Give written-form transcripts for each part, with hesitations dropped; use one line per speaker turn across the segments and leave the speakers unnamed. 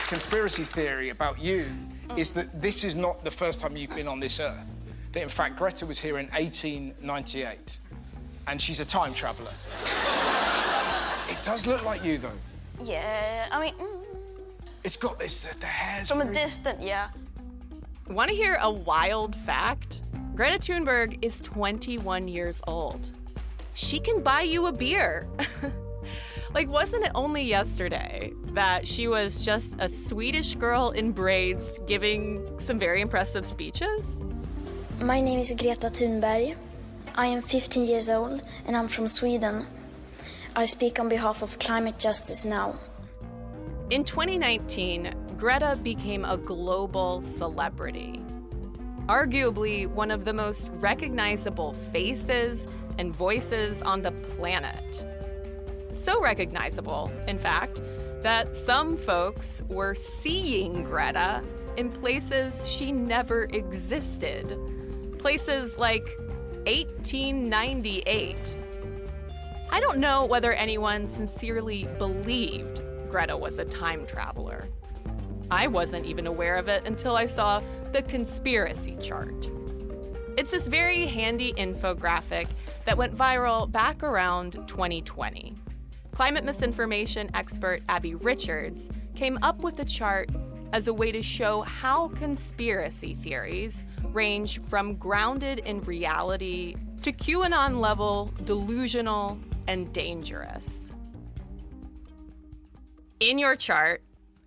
conspiracy theory about you is that this is not the first time you've been on this earth. That, in fact, Greta was here in 1898, and she's a time traveller. It does look like you, though.
Yeah, I mean...
It's got this, the hair's
From a
very...
distance, yeah.
Want to hear a wild fact? Greta Thunberg is 21 years old. She can buy you a beer. Like, wasn't it only yesterday that she was just a Swedish girl in braids giving some very impressive speeches?
My name is Greta Thunberg. I am 15 years old and I'm from Sweden. I speak on behalf of climate justice now.
In 2019, Greta became a global celebrity. Arguably one of the most recognizable faces and voices on the planet. So recognizable, in fact, that some folks were seeing Greta in places she never existed. Places like 1898. I don't know whether anyone sincerely believed Greta was a time traveler. I wasn't even aware of it until I saw the conspiracy chart. It's this very handy infographic that went viral back around 2020. Climate misinformation expert Abbie Richards came up with the chart as a way to show how conspiracy theories range from grounded in reality to QAnon-level delusional and dangerous. In your chart,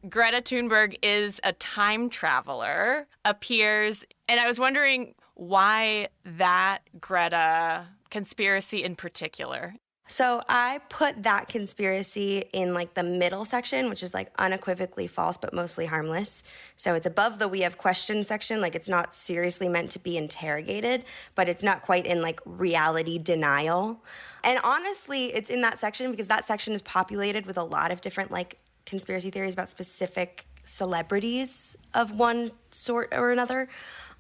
Greta Thunberg is a time traveler, appears, and I was wondering why that Greta conspiracy in particular.
So I put that conspiracy in like the middle section, which is like unequivocally false, but mostly harmless. So it's above the we have questions section. Like it's not seriously meant to be interrogated, but it's not quite in like reality denial. And honestly, it's in that section because that section is populated with a lot of different like conspiracy theories about specific celebrities of one sort or another.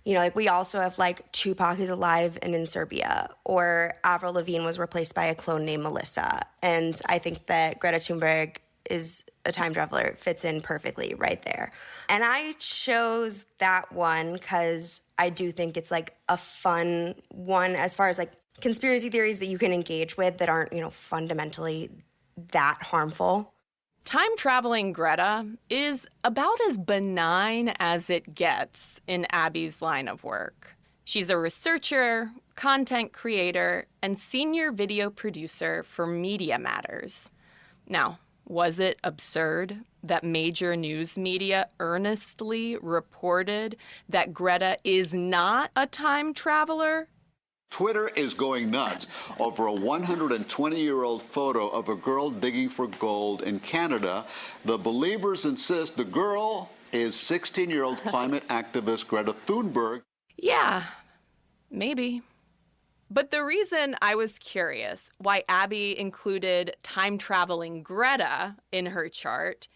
You know, like we also have like Tupac is alive and in Serbia, or Avril Lavigne was replaced by a clone named Melissa. And I think that Greta Thunberg is a time traveler. It fits in perfectly right there. And I chose that one because I do think it's like a fun one as far as like conspiracy theories that you can engage with that aren't, you know, fundamentally that harmful.
Time-traveling Greta is about as benign as it gets in Abbie's line of work. She's a researcher, content creator, and senior video producer for Media Matters. Now, was it absurd that major news media earnestly reported that Greta is not a time traveler?
Twitter is going nuts over a 120-year-old photo of a girl digging for gold in Canada. The believers insist the girl is 16-year-old climate activist Greta Thunberg.
Yeah, maybe. But the reason I was curious why Abbie included time-traveling Greta in her chart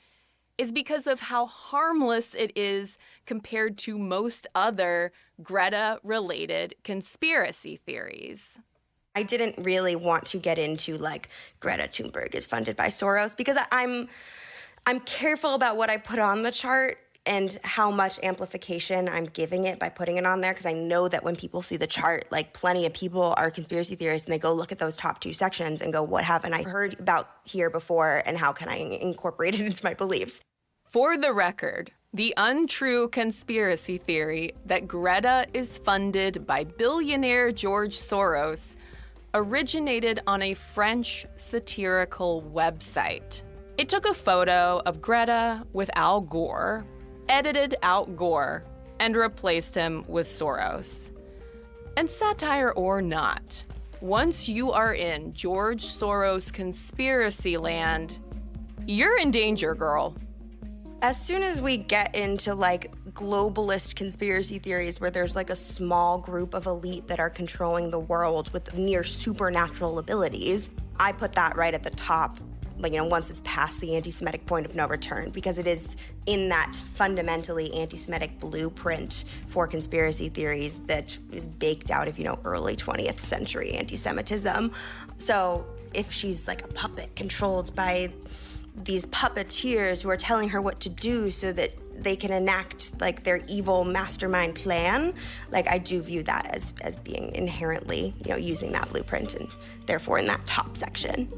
is because of how harmless it is compared to most other Greta-related conspiracy theories.
I didn't really want to get into like Greta Thunberg is funded by Soros because I'm careful about what I put on the chart and how much amplification I'm giving it by putting it on there, because I know that when people see the chart, like plenty of people are conspiracy theorists and they go look at those top two sections and go, what haven't I heard about here before and how can I incorporate it into my beliefs?
For the record, the untrue conspiracy theory that Greta is funded by billionaire George Soros originated on a French satirical website. It took a photo of Greta with Al Gore, edited out Gore, and replaced him with Soros. And satire or not, once you are in George Soros conspiracy land, you're in danger, girl.
As soon as we get into like globalist conspiracy theories where there's like a small group of elite that are controlling the world with near supernatural abilities, I put that right at the top, like, you know, once it's past the anti-Semitic point of no return, because it is in that fundamentally anti-Semitic blueprint for conspiracy theories that is baked out of, you know, early 20th century anti-Semitism. So if she's like a puppet controlled by these puppeteers who are telling her what to do so that they can enact like their evil mastermind plan. Like, I do view that as being inherently, using that blueprint, and therefore in that top section.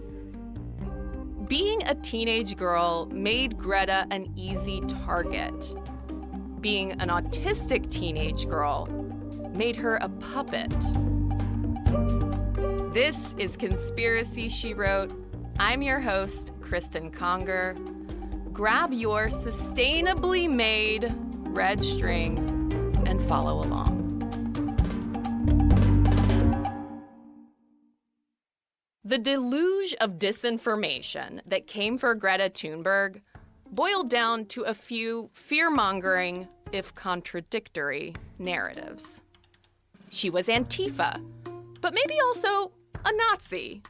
Being a teenage girl made Greta an easy target. Being an autistic teenage girl made her a puppet. This is Conspiracy, She Wrote. I'm your host, Kristen Conger. Grab your sustainably made red string and follow along. The deluge of disinformation that came for Greta Thunberg boiled down to a few fear-mongering, if contradictory, narratives. She was Antifa, but maybe also a Nazi.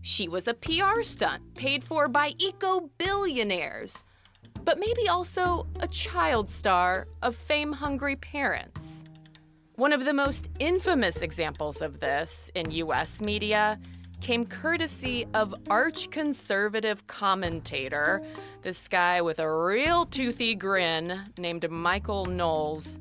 She was a PR stunt paid for by eco-billionaires, but maybe also a child star of fame-hungry parents. One of the most infamous examples of this in US media came courtesy of arch-conservative commentator, this guy with a real toothy grin named Michael Knowles,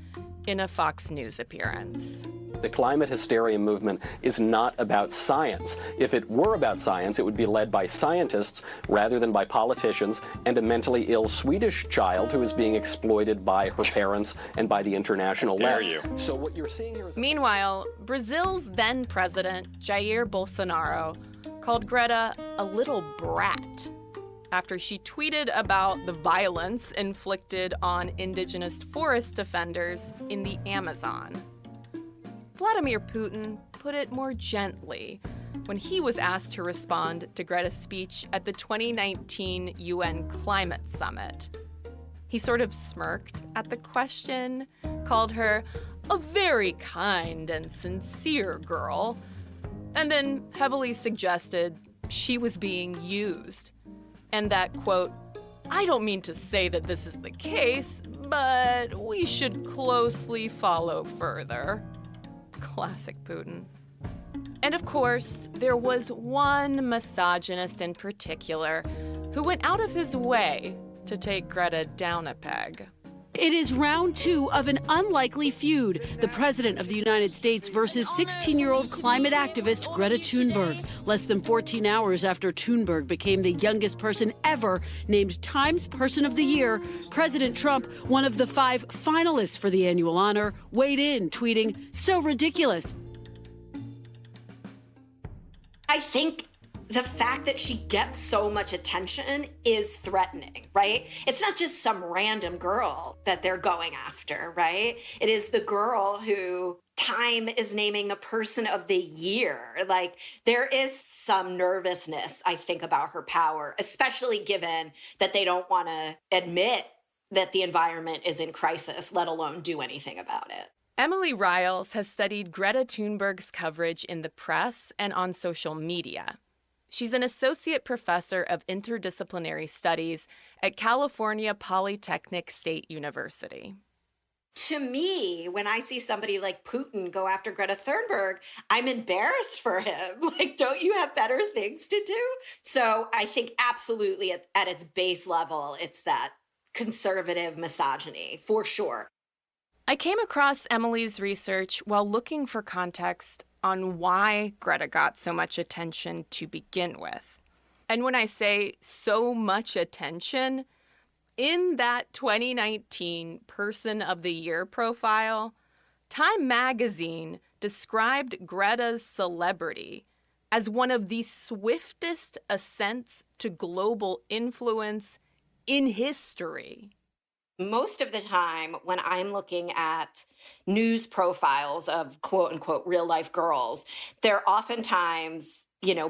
in a Fox News appearance.
The climate hysteria movement is not about science. If it were about science, it would be led by scientists rather than by politicians and a mentally ill Swedish child who is being exploited by her parents and by the international left. So what you're seeing here is...
Meanwhile, Brazil's then president, Jair Bolsonaro, called Greta a little brat after she tweeted about the violence inflicted on indigenous forest defenders in the Amazon. Vladimir Putin put it more gently when he was asked to respond to Greta's speech at the 2019 UN Climate Summit. He sort of smirked at the question, called her a very kind and sincere girl, and then heavily suggested she was being used, and that, quote, "I don't mean to say that this is the case, but we should closely follow further." Classic Putin. And of course, there was one misogynist in particular who went out of his way to take Greta down a peg.
It is round 2 of an unlikely feud. The President of the United States versus 16-year-old climate activist Greta Thunberg. Less than 14 hours after Thunberg became the youngest person ever named Time's Person of the Year, President Trump, one of the 5 finalists for the annual honor, weighed in, tweeting, "So ridiculous."
I think the fact that she gets so much attention is threatening, right? It's not just some random girl that they're going after, right? It is the girl who Time is naming the person of the year. Like, there is some nervousness, I think, about her power, especially given that they don't want to admit that the environment is in crisis, let alone do anything about it.
Emily Ryalls has studied Greta Thunberg's coverage in the press and on social media. She's an associate professor of interdisciplinary studies at California Polytechnic State University.
To me, when I see somebody like Putin go after Greta Thunberg, I'm embarrassed for him. Like, don't you have better things to do? So I think absolutely at its base level, it's that conservative misogyny, for sure.
I came across Emily's research while looking for context on why Greta got so much attention to begin with. And when I say so much attention, in that 2019 Person of the Year profile, Time magazine described Greta's celebrity as one of the swiftest ascents to global influence in history.
Most of the time when I'm looking at news profiles of quote unquote real life girls, they're oftentimes,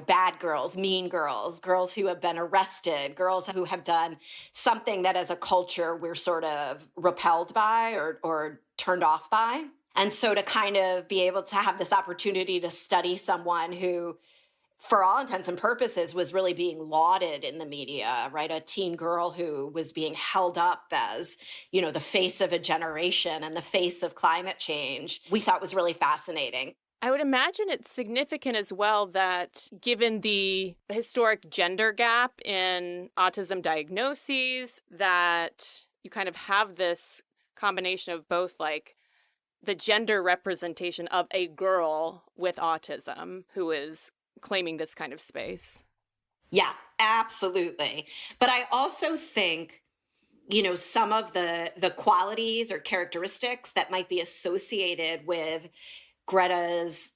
bad girls, mean girls, girls who have been arrested, girls who have done something that as a culture we're sort of repelled by or turned off by. And so to kind of be able to have this opportunity to study someone who, for all intents and purposes, was really being lauded in the media, right? A teen girl who was being held up as, the face of a generation and the face of climate change, we thought was really fascinating.
I would imagine it's significant as well that given the historic gender gap in autism diagnoses, that you kind of have this combination of both like the gender representation of a girl with autism who is claiming this kind of space.
Yeah, absolutely. But I also think, some of the qualities or characteristics that might be associated with Greta's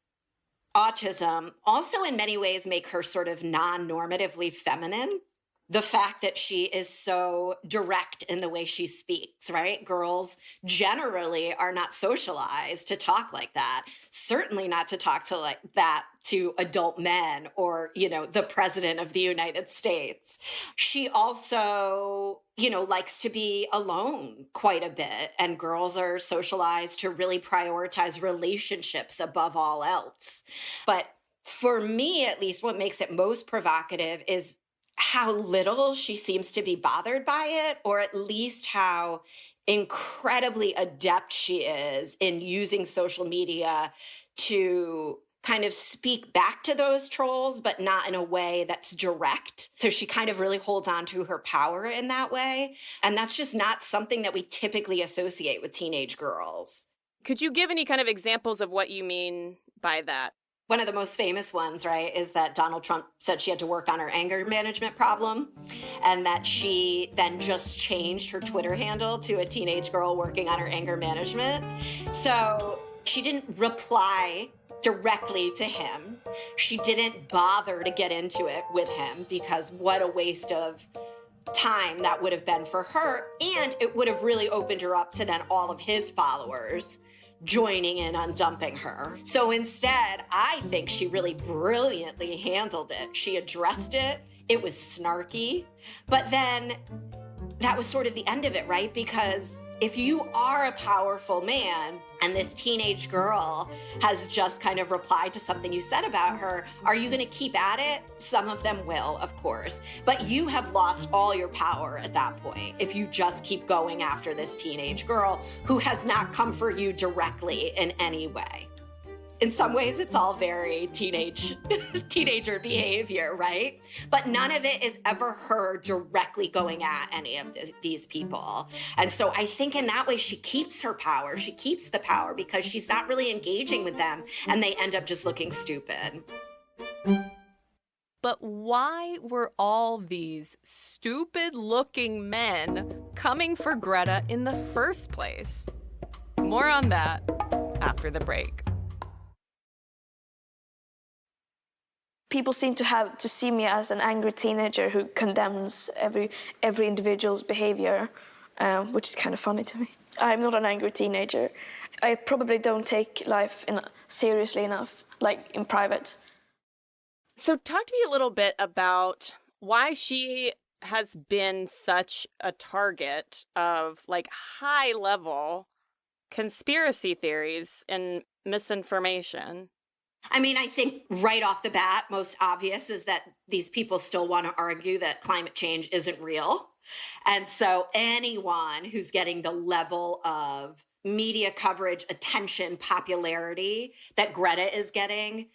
autism also in many ways make her sort of non-normatively feminine. The fact that she is so direct in the way she speaks, right? Girls generally are not socialized to talk like that. Certainly not to talk to like that to adult men or, the president of the United States. She also, likes to be alone quite a bit. And girls are socialized to really prioritize relationships above all else. But for me, at least, what makes it most provocative is how little she seems to be bothered by it, or at least how incredibly adept she is in using social media to kind of speak back to those trolls, but not in a way that's direct. So she kind of really holds on to her power in that way. And that's just not something that we typically associate with teenage girls.
Could you give any kind of examples of what you mean by that?
One of the most famous ones, right, is that Donald Trump said she had to work on her anger management problem, and that she then just changed her Twitter handle to a teenage girl working on her anger management. So she didn't reply directly to him. She didn't bother to get into it with him because what a waste of time that would have been for her. And it would have really opened her up to then all of his followers joining in on dumping her. So instead, I think she really brilliantly handled it. She addressed it. It was snarky. But then that was sort of the end of it, right? Because if you are a powerful man and this teenage girl has just kind of replied to something you said about her, are you going to keep at it? Some of them will, of course. But you have lost all your power at that point if you just keep going after this teenage girl who has not come for you directly in any way. In some ways, it's all very teenager behavior, right? But none of it is ever her directly going at any of these people. And so I think in that way, she keeps her power. She keeps the power because she's not really engaging with them, and they end up just looking stupid.
But why were all these stupid-looking men coming for Greta in the first place? More on that after the break.
People seem to see me as an angry teenager who condemns every individual's behavior, which is kind of funny to me. I'm not an angry teenager. I probably don't take life seriously enough, like in private.
So talk to me a little bit about why she has been such a target of like high-level conspiracy theories and misinformation.
I mean, I think right off the bat, most obvious is that these people still want to argue that climate change isn't real. And so anyone who's getting the level of media coverage, attention, popularity that Greta is getting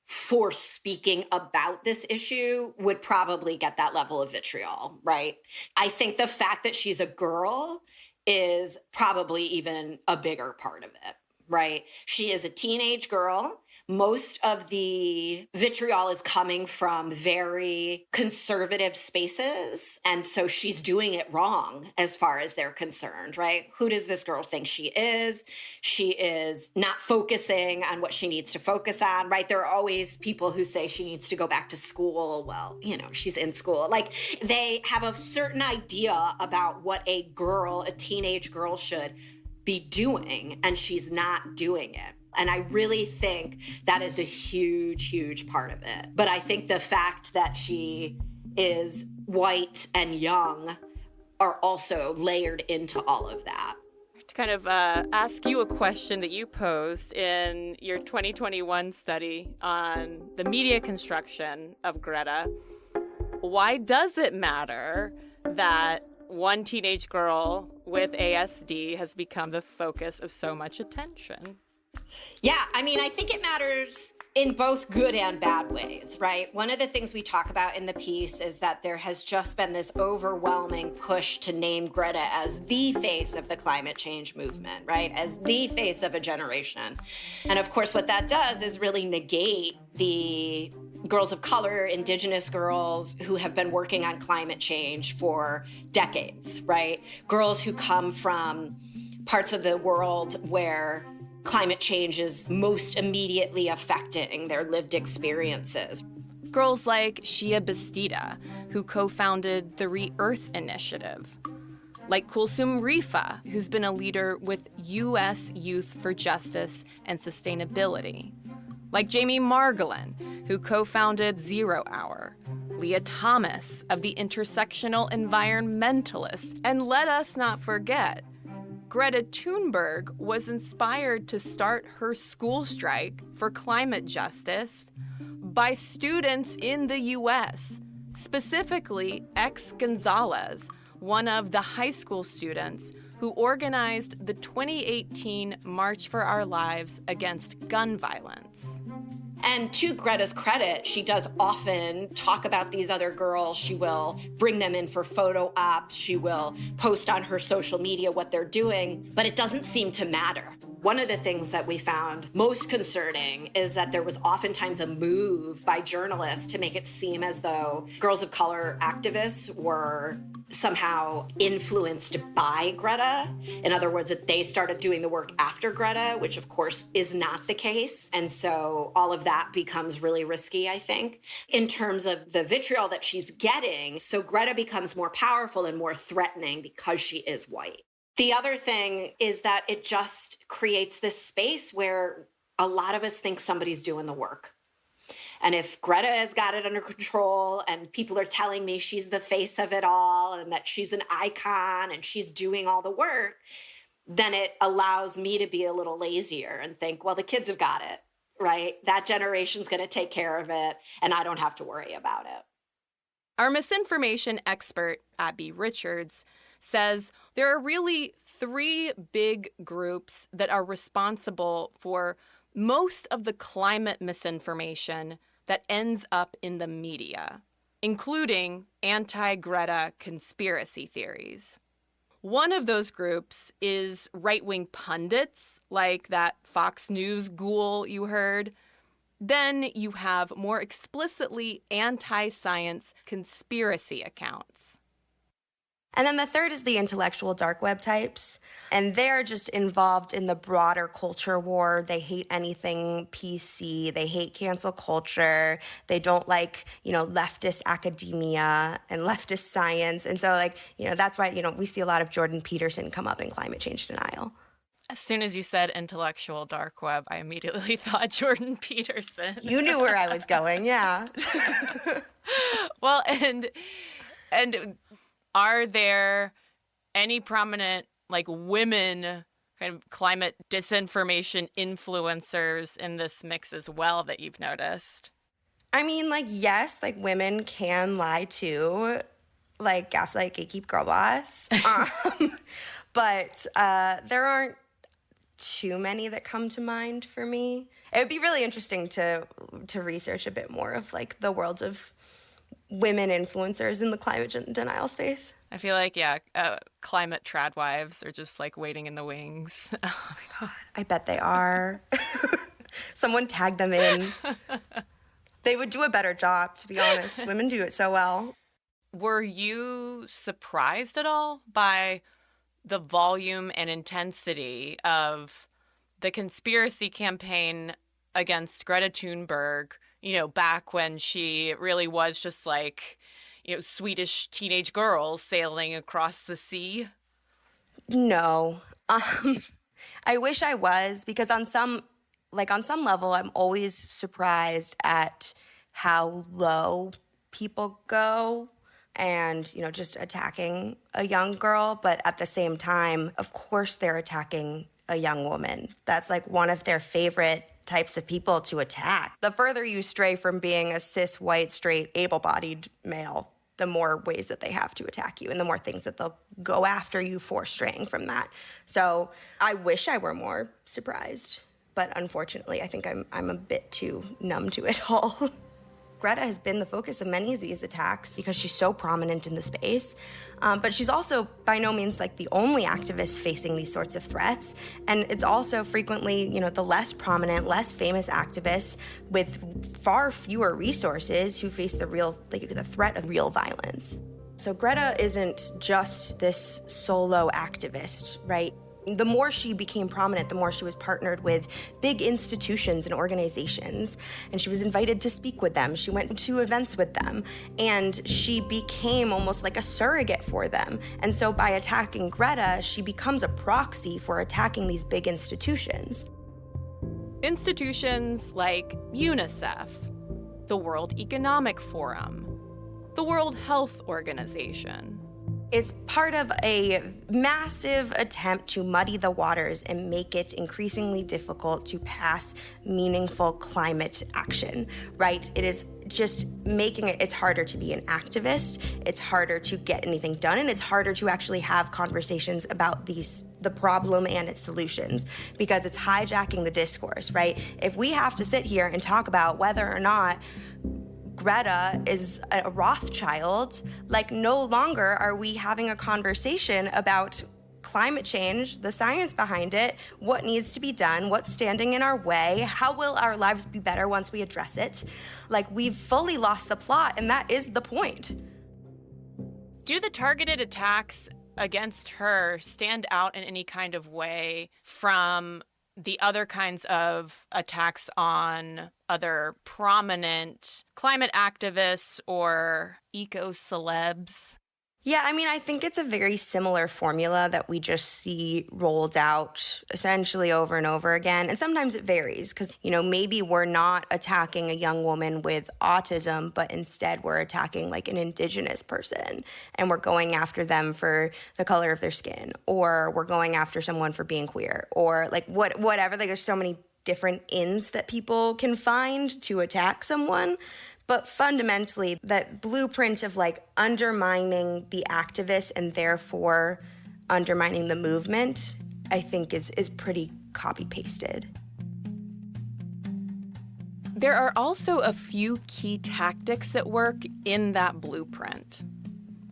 for speaking about this issue would probably get that level of vitriol, right? I think the fact that she's a girl is probably even a bigger part of it. Right? She is a teenage girl. Most of the vitriol is coming from very conservative spaces. And so she's doing it wrong as far as they're concerned, right? Who does this girl think she is? She is not focusing on what she needs to focus on, right? There are always people who say she needs to go back to school. Well, she's in school. Like they have a certain idea about what a teenage girl should be doing, and she's not doing it. And I really think that is a huge, huge part of it. But I think the fact that she is white and young are also layered into all of that.
To kind of ask you a question that you posed in your 2021 study on the media construction of Greta. Why does it matter that one teenage girl with ASD has become the focus of so much attention?
Yeah, I mean, I think it matters in both good and bad ways, right? One of the things we talk about in the piece is that there has just been this overwhelming push to name Greta as the face of the climate change movement, right? As the face of a generation. And of course, what that does is really negate the girls of color, indigenous girls who have been working on climate change for decades, right? Girls who come from parts of the world where climate change is most immediately affecting their lived experiences.
Girls like Shia Bastida, who co-founded the Re-Earth Initiative. Like Kulsum Rifa, who's been a leader with U.S. Youth for Justice and Sustainability. Like Jamie Margolin, who co-founded Zero Hour. Leah Thomas of the Intersectional Environmentalist. And let us not forget, Greta Thunberg was inspired to start her school strike for climate justice by students in the U.S., specifically X Gonzalez, one of the high school students who organized the 2018 March for Our Lives against gun violence.
And to Greta's credit, she does often talk about these other girls. She will bring them in for photo ops. She will post on her social media what they're doing, but it doesn't seem to matter. One of the things that we found most concerning is that there was oftentimes a move by journalists to make it seem as though girls of color activists were somehow influenced by Greta. In other words, that they started doing the work after Greta, which of course is not the case. And so all of that becomes really risky, I think, in terms of the vitriol that she's getting. So Greta becomes more powerful and more threatening because she is white. The other thing is that it just creates this space where a lot of us think somebody's doing the work. And if Greta has got it under control and people are telling me she's the face of it all and that she's an icon and she's doing all the work, then it allows me to be a little lazier and think, well, the kids have got it, right? That generation's going to take care of it and I don't have to worry about it.
Our misinformation expert, Abbie Richards, says there are really three big groups that are responsible for most of the climate misinformation that ends up in the media, including anti-Greta conspiracy theories. One of those groups is right-wing pundits, like that Fox News ghoul you heard. Then you have more explicitly anti-science conspiracy accounts.
And then the third is the intellectual dark web types. And they're just involved in the broader culture war. They hate anything PC. They hate cancel culture. They don't like, leftist academia and leftist science. And so, that's why, we see a lot of Jordan Peterson come up in climate change denial.
As soon as you said intellectual dark web, I immediately thought Jordan Peterson.
You knew where I was going, yeah.
Well, and are there any prominent, women kind of climate disinformation influencers in this mix as well that you've noticed?
I mean, yes, women can lie too, gaslight, gatekeep, girl boss. But there aren't too many that come to mind for me. It would be really interesting to research a bit more of, the world of women influencers in the climate denial space.
I feel like, climate tradwives are just waiting in the wings. Oh my God.
I bet they are. Someone tag them in. They would do a better job, to be honest. Women do it so well.
Were you surprised at all by the volume and intensity of the conspiracy campaign against Greta Thunberg, back when she really was just Swedish teenage girl sailing across the sea?
No. I wish I was, because on some level, I'm always surprised at how low people go and, just attacking a young girl. But at the same time, of course, they're attacking a young woman. That's one of their favorite types of people to attack. The further you stray from being a cis, white, straight, able-bodied male, the more ways that they have to attack you and the more things that they'll go after you for straying from that. So I wish I were more surprised but unfortunately, I think I'm a bit too numb to it all. Greta has been the focus of many of these attacks because she's so prominent in the space, but she's also by no means like the only activist facing these sorts of threats, and it's also frequently, the less prominent, less famous activists with far fewer resources who face the threat of real violence. So Greta isn't just this solo activist, right? The more she became prominent, the more she was partnered with big institutions and organizations, and she was invited to speak with them. She went to events with them, and she became almost like a surrogate for them. And so by attacking Greta, she becomes a proxy for attacking these big institutions.
Institutions like UNICEF, the World Economic Forum, the World Health Organization.
It's part of a massive attempt to muddy the waters and make it increasingly difficult to pass meaningful climate action, right? It is just making it's harder to be an activist, it's harder to get anything done, and it's harder to actually have conversations about the problem and its solutions, because it's hijacking the discourse, right? If we have to sit here and talk about whether or not Greta is a Rothschild, no longer are we having a conversation about climate change, the science behind it, what needs to be done, what's standing in our way, how will our lives be better once we address it. We've fully lost the plot, and that is the point.
Do the targeted attacks against her stand out in any kind of way from the other kinds of attacks on other prominent climate activists or eco-celebs?
Yeah, I think it's a very similar formula that we just see rolled out essentially over and over again. And sometimes it varies because, maybe we're not attacking a young woman with autism, but instead we're attacking an indigenous person, and we're going after them for the color of their skin, or we're going after someone for being queer, or whatever. There's so many different ins that people can find to attack someone. But fundamentally, that blueprint of undermining the activists and therefore undermining the movement, I think is pretty copy-pasted.
There are also a few key tactics at work in that blueprint.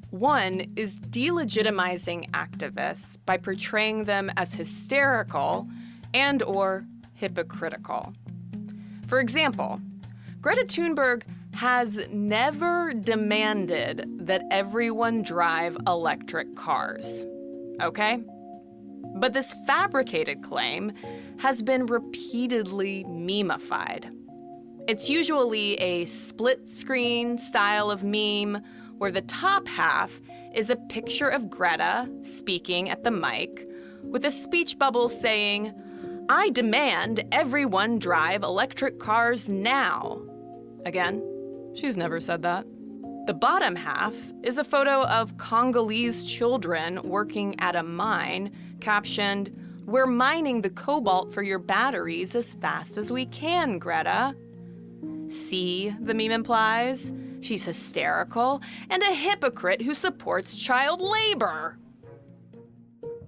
One is delegitimizing activists by portraying them as hysterical and or hypocritical. For example, Greta Thunberg has never demanded that everyone drive electric cars, okay? But this fabricated claim has been repeatedly meme-ified. It's usually a split-screen style of meme where the top half is a picture of Greta speaking at the mic with a speech bubble saying, "I demand everyone drive electric cars now." Again, she's never said that. The bottom half is a photo of Congolese children working at a mine, captioned, "We're mining the cobalt for your batteries as fast as we can, Greta." See, the meme implies? She's hysterical and a hypocrite who supports child labor.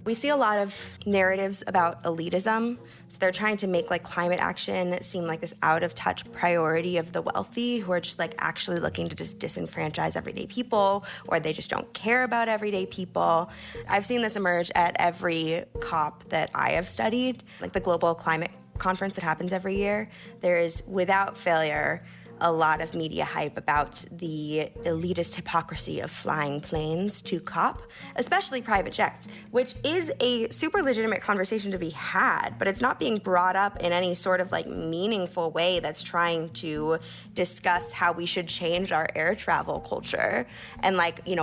We see a lot of narratives about elitism. So they're trying to make climate action seem like this out-of-touch priority of the wealthy who are just actually looking to just disenfranchise everyday people, or they just don't care about everyday people. I've seen this emerge at every COP that I have studied, the global climate conference that happens every year. There is, without failure, a lot of media hype about the elitist hypocrisy of flying planes to COP, especially private jets, which is a super legitimate conversation to be had, but it's not being brought up in any sort of meaningful way that's trying to discuss how we should change our air travel culture and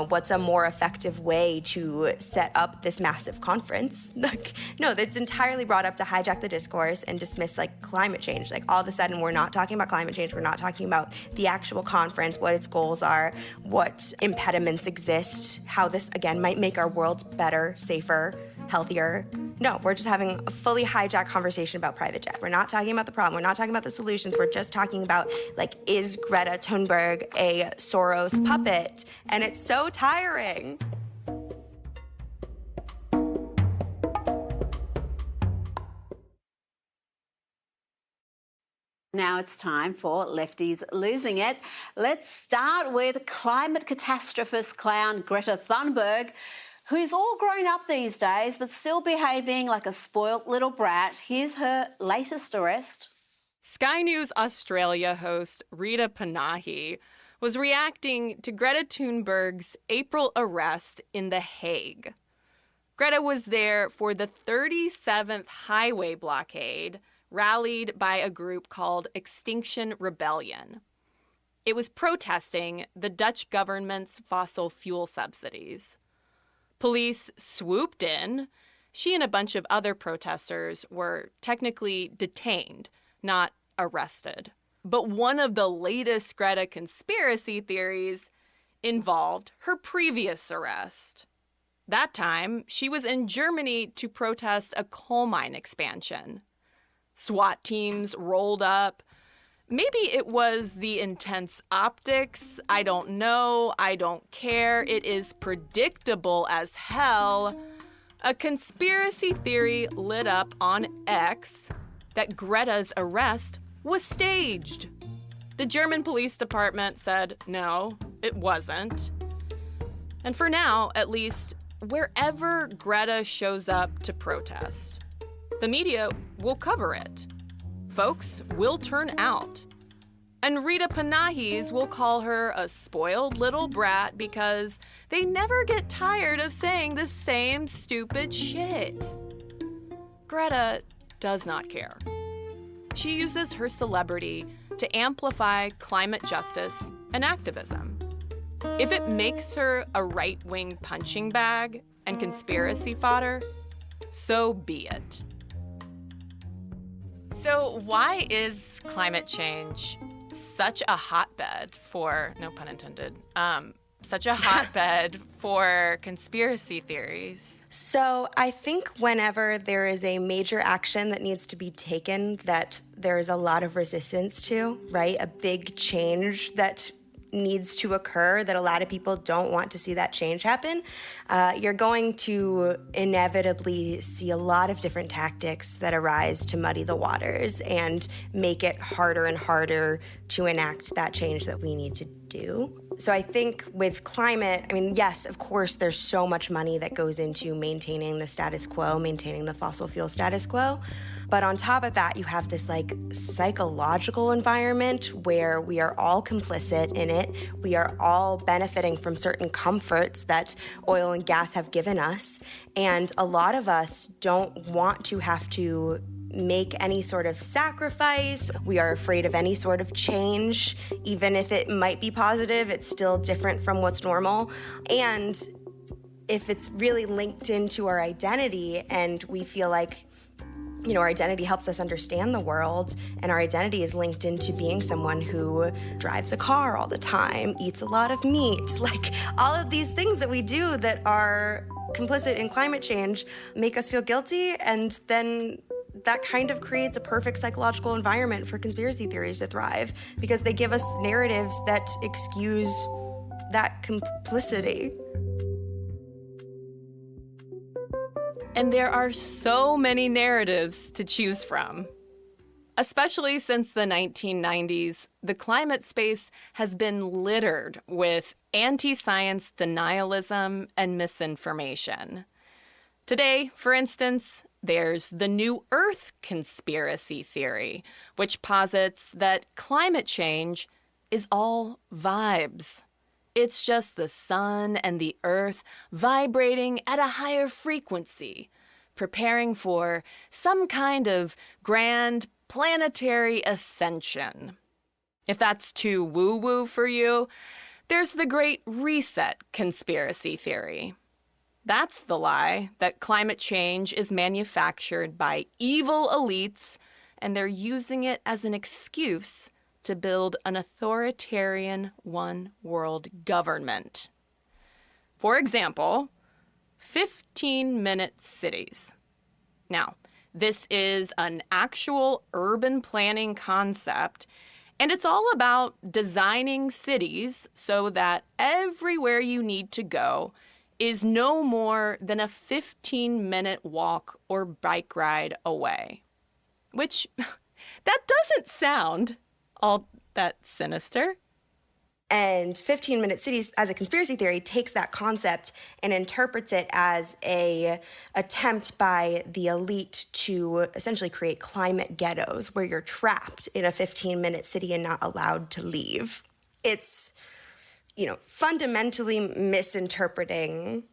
what's a more effective way to set up this massive conference. No, it's entirely brought up to hijack the discourse and dismiss climate change. All of a sudden we're not talking about climate change, we're not talking about the actual conference, what its goals are, what impediments exist, how this, again, might make our world better, safer, healthier. No, we're just having a fully hijacked conversation about private jet. We're not talking about the problem. We're not talking about the solutions. We're just talking about, is Greta Thunberg a Soros puppet? And it's so tiring.
Now it's time for Lefties Losing It. Let's start with climate catastrophist clown Greta Thunberg, who's all grown up these days but still behaving like a spoilt little brat. Here's her latest arrest.
Sky News Australia host Rita Panahi was reacting to Greta Thunberg's April arrest in The Hague. Greta was there for the 37th highway blockade, rallied by a group called Extinction Rebellion. It was protesting the Dutch government's fossil fuel subsidies. Police swooped in. She and a bunch of other protesters were technically detained, not arrested. But one of the latest Greta conspiracy theories involved her previous arrest. That time, she was in Germany to protest a coal mine expansion. SWAT teams rolled up. Maybe it was the intense optics. I don't know. I don't care. It is predictable as hell. A conspiracy theory lit up on X that Greta's arrest was staged. The German police department said, no, it wasn't. And for now, at least, wherever Greta shows up to protest, the media will cover it. Folks will turn out. And Rita Panahi's will call her a spoiled little brat because they never get tired of saying the same stupid shit. Greta does not care. She uses her celebrity to amplify climate justice and activism. If it makes her a right-wing punching bag and conspiracy fodder, so be it. So why is climate change such a hotbed for, no pun intended, such a hotbed for conspiracy theories?
So I think whenever there is a major action that needs to be taken that there's a lot of resistance to, right? A big change that needs to occur that a lot of people don't want to see that change happen, you're going to inevitably see a lot of different tactics that arise to muddy the waters and make it harder and harder to enact that change that we need to do. So I think with climate, yes, of course, there's so much money that goes into maintaining the status quo, maintaining the fossil fuel status quo. But on top of that, you have this psychological environment where we are all complicit in it. We are all benefiting from certain comforts that oil and gas have given us. And a lot of us don't want to have to make any sort of sacrifice. We are afraid of any sort of change. Even if it might be positive, it's still different from what's normal. And if it's really linked into our identity and we feel like our identity helps us understand the world, and our identity is linked into being someone who drives a car all the time, eats a lot of meat, all of these things that we do that are complicit in climate change make us feel guilty, and then that kind of creates a perfect psychological environment for conspiracy theories to thrive because they give us narratives that excuse that complicity.
And there are so many narratives to choose from. Especially since the 1990s, the climate space has been littered with anti-science denialism and misinformation. Today, for instance, there's the New Earth conspiracy theory, which posits that climate change is all vibes. It's just the sun and the earth vibrating at a higher frequency, preparing for some kind of grand planetary ascension. If that's too woo-woo for you, there's the Great Reset conspiracy theory. That's the lie that climate change is manufactured by evil elites, and they're using it as an excuse to build an authoritarian one-world government. For example, 15-minute cities. Now, this is an actual urban planning concept, and it's all about designing cities so that everywhere you need to go is no more than a 15-minute walk or bike ride away. Which That doesn't sound all that sinister.
And 15-Minute Cities, as a conspiracy theory, takes that concept and interprets it as a attempt by the elite to essentially create climate ghettos where you're trapped in a 15-minute city and not allowed to leave. It's, fundamentally misinterpreting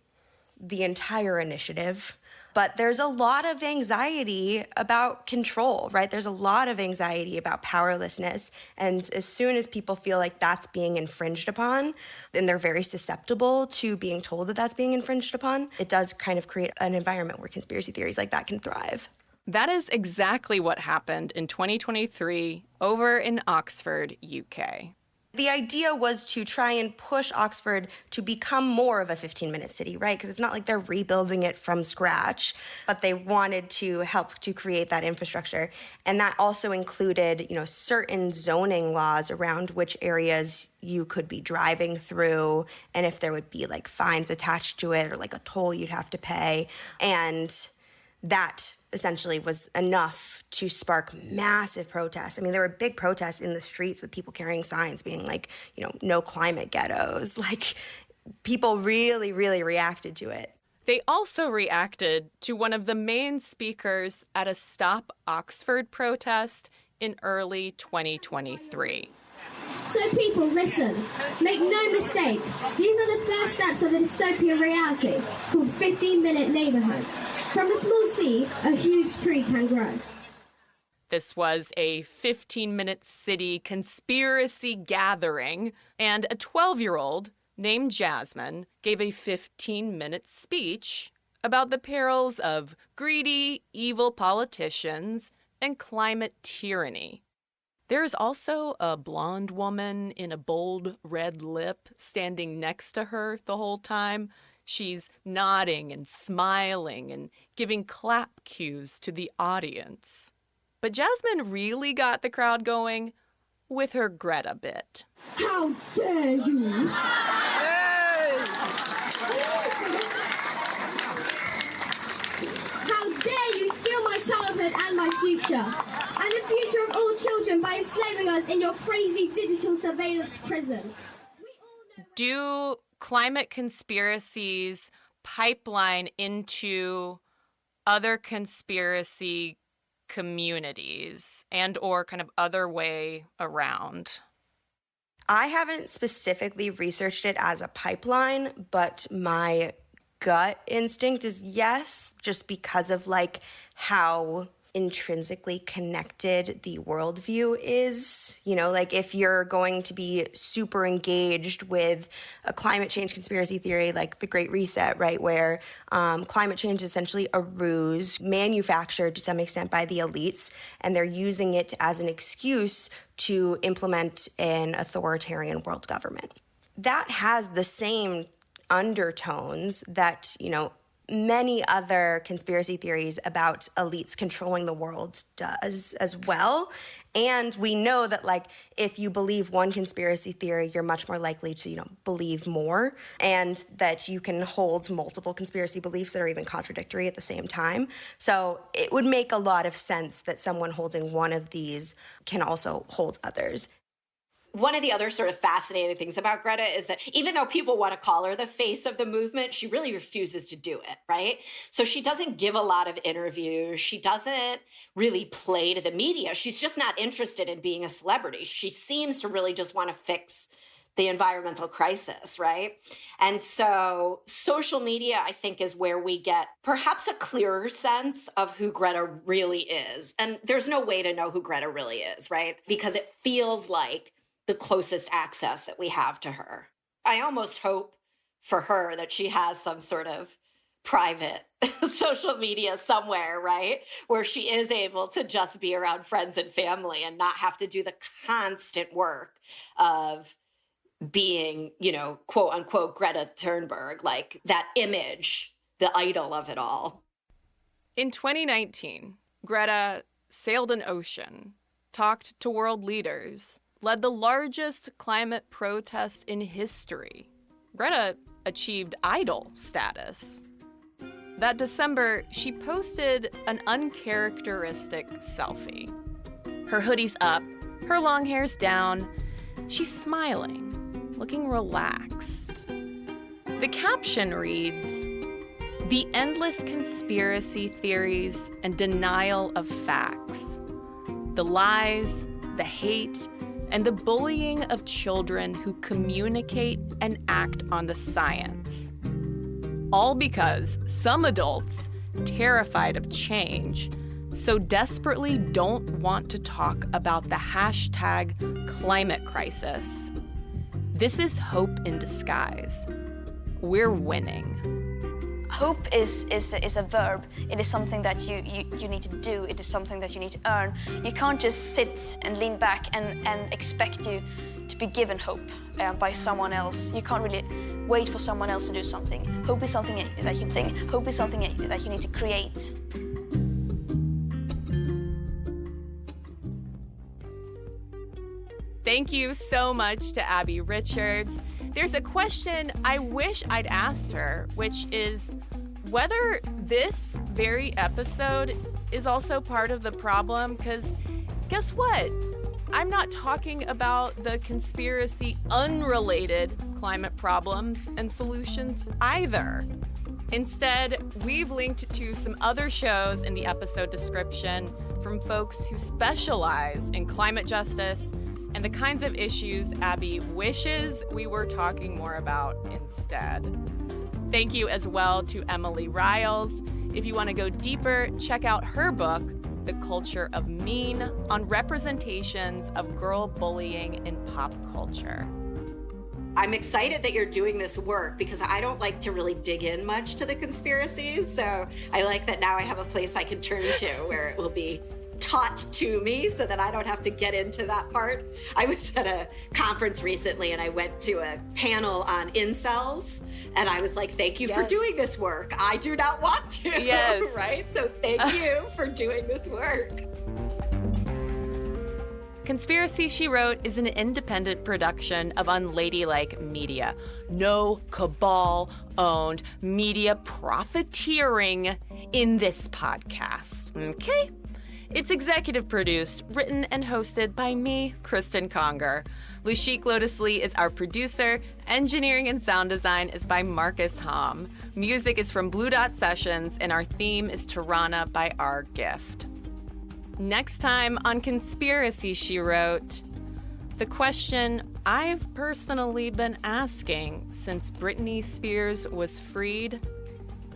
the entire initiative. But there's a lot of anxiety about control, right? There's a lot of anxiety about powerlessness. And as soon as people feel like that's being infringed upon, then they're very susceptible to being told that that's being infringed upon. It does kind of create an environment where conspiracy theories like that can thrive.
That is exactly what happened in 2023 over in Oxford, UK.
The idea was to try and push Oxford to become more of a 15-minute city, right? Because it's not like they're rebuilding it from scratch, but they wanted to help to create that infrastructure. And that also included, certain zoning laws around which areas you could be driving through, and if there would be like fines attached to it or like a toll you'd have to pay. And that essentially was enough to spark massive protests. I mean, there were big protests in the streets with people carrying signs being like, no climate ghettos. Like, people really, really reacted to it.
They also reacted to one of the main speakers at a Stop Oxford protest in early 2023.
So people, listen. Make no mistake. These are the first steps of a dystopian reality called 15-minute neighborhoods. From a small seed, a huge tree can grow.
This was a 15-minute city conspiracy gathering, and a 12-year-old named Jasmine gave a 15-minute speech about the perils of greedy, evil politicians and climate tyranny. There is also a blonde woman in a bold red lip standing next to her the whole time. She's nodding and smiling and giving clap cues to the audience. But Jasmine really got the crowd going with her Greta bit.
How dare you! How dare you steal my childhood and my future, and the future of all children by enslaving us in your crazy digital surveillance prison.
Do climate conspiracies pipeline into other conspiracy communities and or kind of other way around?
I haven't specifically researched it as a pipeline, but my gut instinct is yes, just because of like how intrinsically connected the worldview is. Like if you're going to be super engaged with a climate change conspiracy theory like the Great Reset, right, where climate change is essentially a ruse manufactured to some extent by the elites, and they're using it as an excuse to implement an authoritarian world government. That has the same undertones that, many other conspiracy theories about elites controlling the world does as well. And we know that, like, if you believe one conspiracy theory, you're much more likely to, believe more, and that you can hold multiple conspiracy beliefs that are even contradictory at the same time. So it would make a lot of sense that someone holding one of these can also hold others.
One of the other sort of fascinating things about Greta is that even though people want to call her the face of the movement, she really refuses to do it, right? So she doesn't give a lot of interviews. She doesn't really play to the media. She's just not interested in being a celebrity. She seems to really just want to fix the environmental crisis, right? And so social media, I think, is where we get perhaps a clearer sense of who Greta really is. And there's no way to know who Greta really is, right? Because it feels like the closest access that we have to her. I almost hope for her that she has some sort of private social media somewhere, right? Where she is able to just be around friends and family and not have to do the constant work of being, quote unquote, Greta Thunberg, like that image, the idol of it all.
In 2019, Greta sailed an ocean, talked to world leaders, led the largest climate protest in history. Greta achieved idol status. That December, she posted an uncharacteristic selfie. Her hoodie's up, her long hair's down. She's smiling, looking relaxed. The caption reads, "The endless conspiracy theories and denial of facts. The lies, the hate, and the bullying of children who communicate and act on the science. All because some adults, terrified of change, so desperately don't want to talk about the hashtag climate crisis. This is hope in disguise. We're winning."
Hope is a verb. It is something that you need to do. It is something that you need to earn. You can't just sit and lean back and expect you to be given hope by someone else. You can't really wait for someone else to do something. Hope is something that you think. Hope is something that you need to create.
Thank you so much to Abbie Richards. There's a question I wish I'd asked her, which is whether this very episode is also part of the problem, because guess what? I'm not talking about the conspiracy unrelated climate problems and solutions either. Instead, we've linked to some other shows in the episode description from folks who specialize in climate justice and the kinds of issues Abbie wishes we were talking more about instead. Thank you as well to Emily Ryalls. If you want to go deeper, check out her book, The Culture of Mean, on representations of girl bullying in pop culture.
I'm excited that you're doing this work because I don't like to really dig in much to the conspiracies. So I like that now I have a place I can turn to where it will be taught to me so that I don't have to get into that part. I was at a conference recently and I went to a panel on incels and I was like, thank you for doing this work. I do not want to, right? So thank you for doing this work.
Conspiracy, She Wrote is an independent production of Unladylike Media. No cabal-owned media profiteering in this podcast, okay? It's executive produced, written, and hosted by me, Kristen Conger. Lushik Lotus Lee is our producer. Engineering and sound design is by Marcus Hom. Music is from Blue Dot Sessions, and our theme is Tirana by Our Gift. Next time on Conspiracy, She Wrote, the question I've personally been asking since Britney Spears was freed: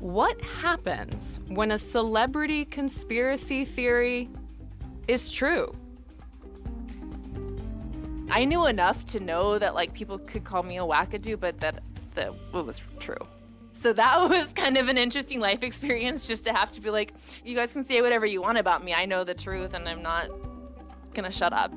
what happens when a celebrity conspiracy theory is true?
I knew enough to know that people could call me a wackadoo, but that it was true. So that was kind of an interesting life experience, just to have to be like, you guys can say whatever you want about me. I know the truth and I'm not gonna shut up.